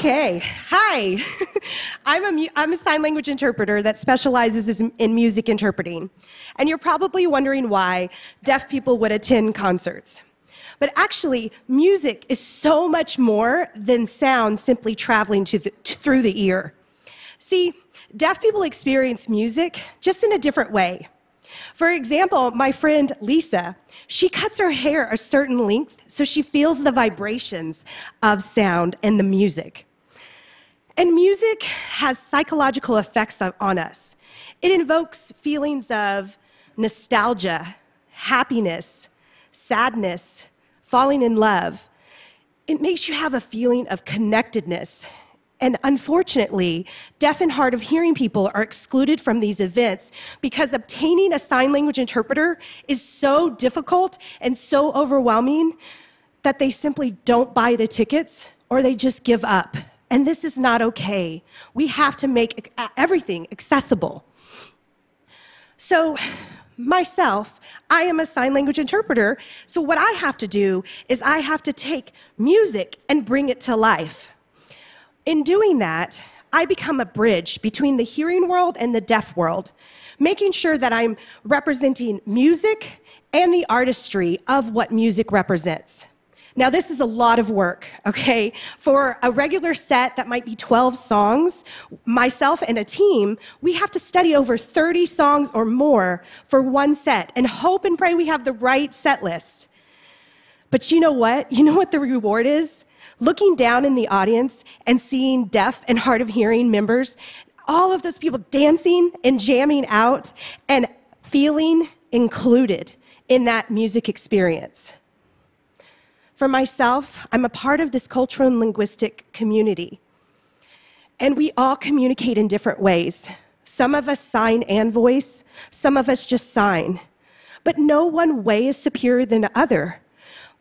Okay, hi. I'm a sign language interpreter that specializes in music interpreting. And you're probably wondering why deaf people would attend concerts. But actually, music is so much more than sound simply traveling through the ear. See, deaf people experience music just in a different way. For example, my friend Lisa, she cuts her hair a certain length so she feels the vibrations of sound and the music. And music has psychological effects on us. It invokes feelings of nostalgia, happiness, sadness, falling in love. It makes you have a feeling of connectedness. And unfortunately, deaf and hard of hearing people are excluded from these events because obtaining a sign language interpreter is so difficult and so overwhelming that they simply don't buy the tickets or they just give up. And this is not okay. We have to make everything accessible. So myself, I am a sign language interpreter. So what I have to do is I have to take music and bring it to life. In doing that, I become a bridge between the hearing world and the deaf world, making sure that I'm representing music and the artistry of what music represents. Now, this is a lot of work, okay? For a regular set that might be 12 songs, myself and a team, we have to study over 30 songs or more for one set and hope and pray we have the right set list. But you know what? You know what the reward is? Looking down in the audience and seeing deaf and hard of hearing members, all of those people dancing and jamming out and feeling included in that music experience. For myself, I'm a part of this cultural and linguistic community. And we all communicate in different ways. Some of us sign and voice, some of us just sign. But no one way is superior than the other.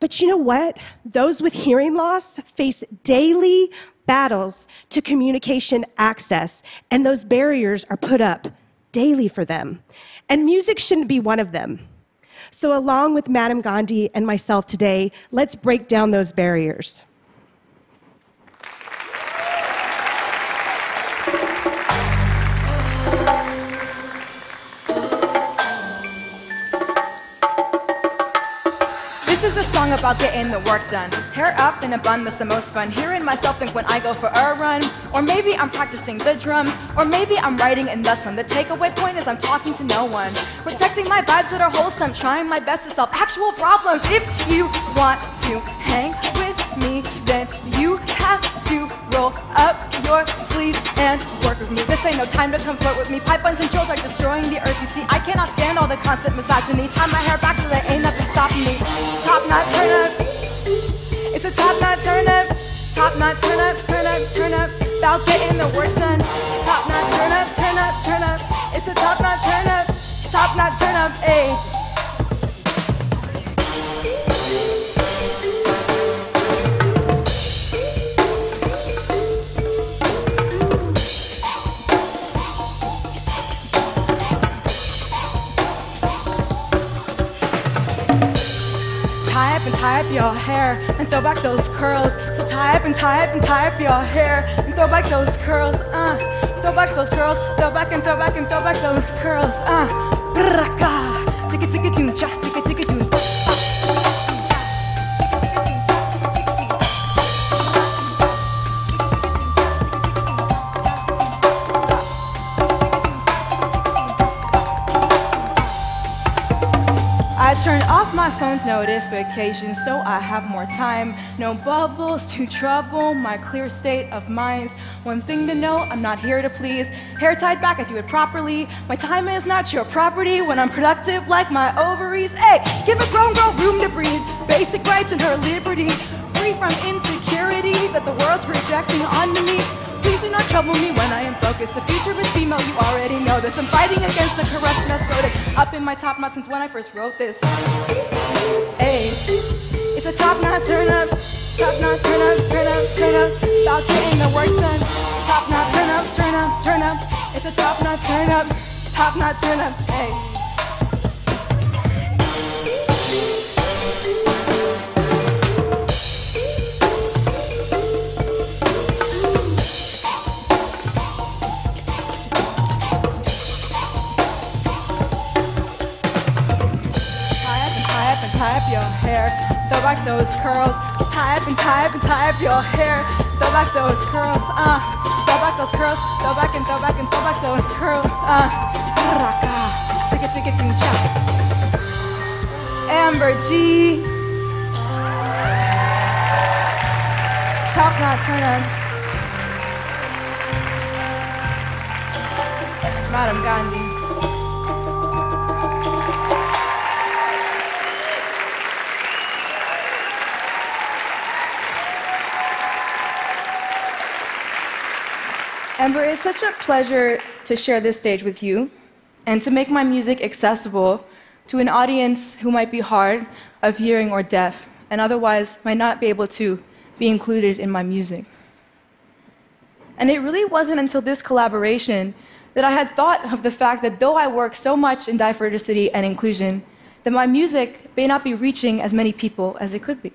But you know what? Those with hearing loss face daily battles to communication access, and those barriers are put up daily for them. And music shouldn't be one of them. So along with Madame Gandhi and myself today, let's break down those barriers. This is a song about getting the work done. Hair up in a bun, that's the most fun. Hearing myself think when I go for a run. Or maybe I'm practicing the drums. Or maybe I'm writing in the sun. The takeaway point is I'm talking to no one. Protecting my vibes that are wholesome. Trying my best to solve actual problems. If you want to hang with me, then you have to roll up your sleeves and work with me. This ain't no time to come flirt with me. Pipe buns and jewels are destroying the earth. You see, I cannot stand all the constant misogyny. Tie my hair back so there ain't nothing stopping me. Top knot, turn up. It's a top knot, turn up. Top knot, turn up, turn up, turn up. About getting the work done. Top knot, turn up, turn up, turn up. It's a top knot, turn up. Top knot, turn up, ayy. Tie up your hair and throw back those curls. So tie up and tie up and tie up your hair and throw back those curls. Throw back those curls. Throw back and throw back and throw back those curls. Ticka ticka toon cha, ticka ticka toon. I turn off my phone's notifications so I have more time. No bubbles to trouble my clear state of mind. One thing to know, I'm not here to please. Hair tied back, I do it properly. My time is not your property when I'm productive like my ovaries. Hey, give a grown girl room to breathe. Basic rights and her liberty. Free from insecurity that the world's projecting onto me. Please do not trouble me when I am focused. The future is female, you already know this. I'm fighting against the corrupt mess voted up in my top knot since when I first wrote this. Hey, it's a top knot, turn up. Top knot, turn up, turn up, turn up. About getting the work done. Top knot, turn up, turn up, turn up. It's a top knot, turn up. Top knot, turn up, hey. Throw back those curls. Tie up and tie up and tie up your hair. Throw back those curls. Throw back those curls. Throw back and throw back and throw back those curls. Amber G. Top knot, turn on. Madame Gandhi. Amber, it's such a pleasure to share this stage with you and to make my music accessible to an audience who might be hard of hearing or deaf and otherwise might not be able to be included in my music. And it really wasn't until this collaboration that I had thought of the fact that though I work so much in diversity and inclusion, that my music may not be reaching as many people as it could be.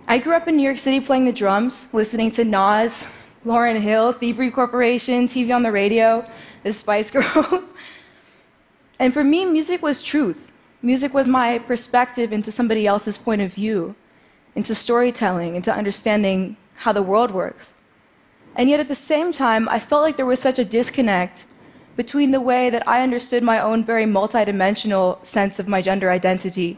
I grew up in New York City playing the drums, listening to Nas, Lauryn Hill, Thievery Corporation, TV on the radio, the Spice Girls. And for me, music was truth. Music was my perspective into somebody else's point of view, into storytelling, into understanding how the world works. And yet at the same time, I felt like there was such a disconnect between the way that I understood my own very multidimensional sense of my gender identity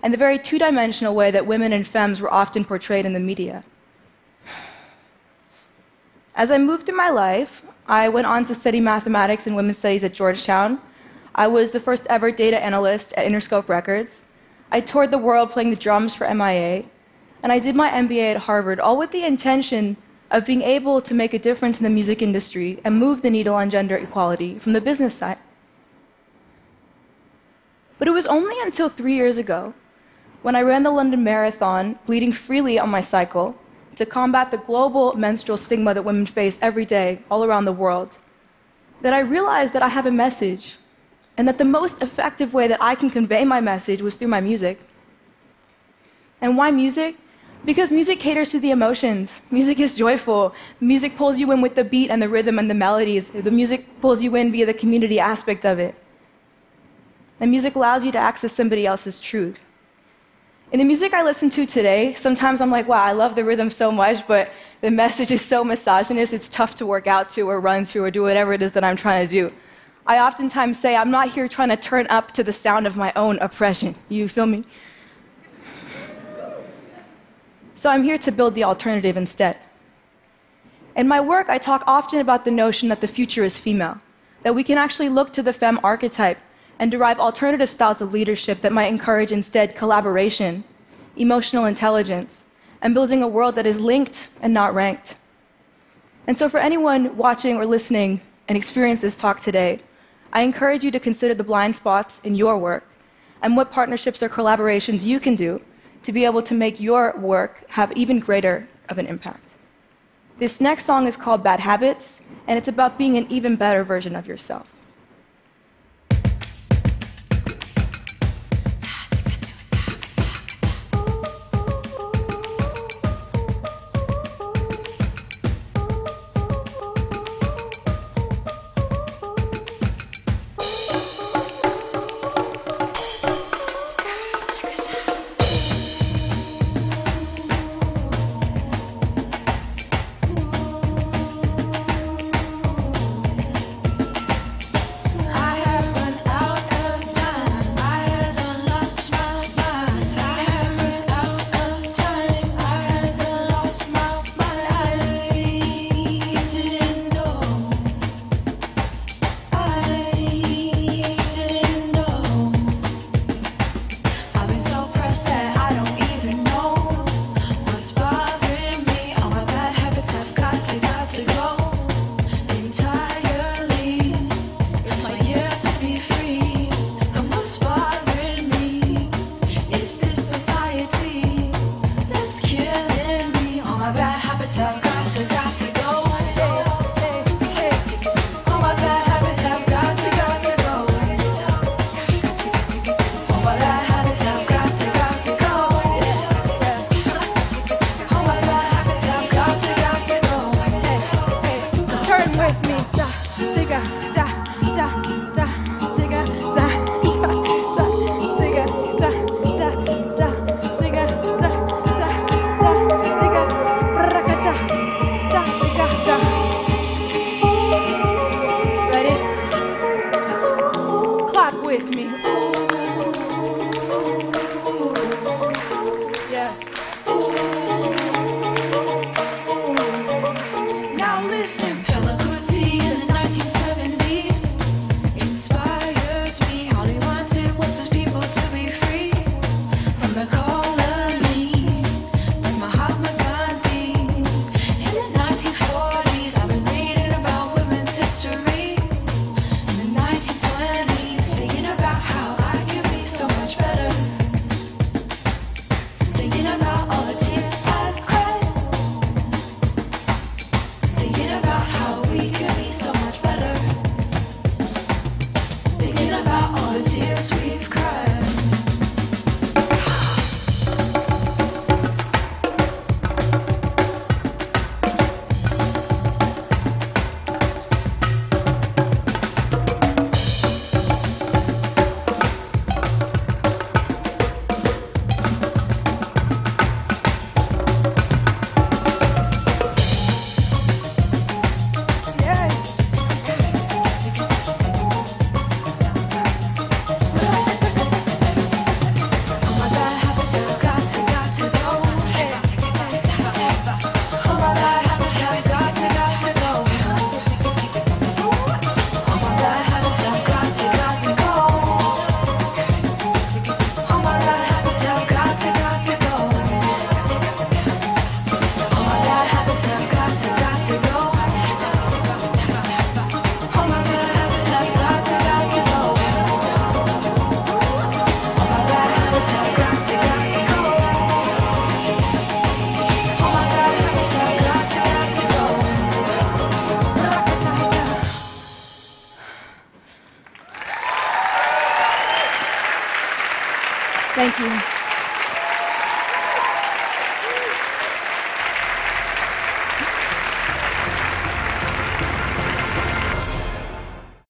and the very two-dimensional way that women and femmes were often portrayed in the media. As I moved through my life, I went on to study mathematics and women's studies at Georgetown. I was the first ever data analyst at Interscope Records. I toured the world playing the drums for MIA. And I did my MBA at Harvard, all with the intention of being able to make a difference in the music industry and move the needle on gender equality from the business side. But it was only until 3 years ago, when I ran the London Marathon, bleeding freely on my cycle, to combat the global menstrual stigma that women face every day all around the world, that I realized that I have a message, and that the most effective way that I can convey my message was through my music. And why music? Because music caters to the emotions. Music is joyful. Music pulls you in with the beat and the rhythm and the melodies. The music pulls you in via the community aspect of it. And music allows you to access somebody else's truth. In the music I listen to today, sometimes I'm like, wow, I love the rhythm so much, but the message is so misogynist, it's tough to work out to or run to or do whatever it is that I'm trying to do. I oftentimes say, I'm not here trying to turn up to the sound of my own oppression. You feel me? So I'm here to build the alternative instead. In my work, I talk often about the notion that the future is female, that we can actually look to the femme archetype and derive alternative styles of leadership that might encourage instead collaboration, emotional intelligence, and building a world that is linked and not ranked. And so for anyone watching or listening and experience this talk today, I encourage you to consider the blind spots in your work and what partnerships or collaborations you can do to be able to make your work have even greater of an impact. This next song is called Bad Habits, and it's about being an even better version of yourself. listen. Fela Kuti in the 1970s inspires me. All he wanted was his people to be free from the colonies, like Mahatma Gandhi. In the 1940s, I've been reading about women's history. In the 1920s, thinking about how I could be so much better. Thinking about all the tears I've cried. Thinking about how we could be so much better. Thinking about all the tears we've cried. Thank you.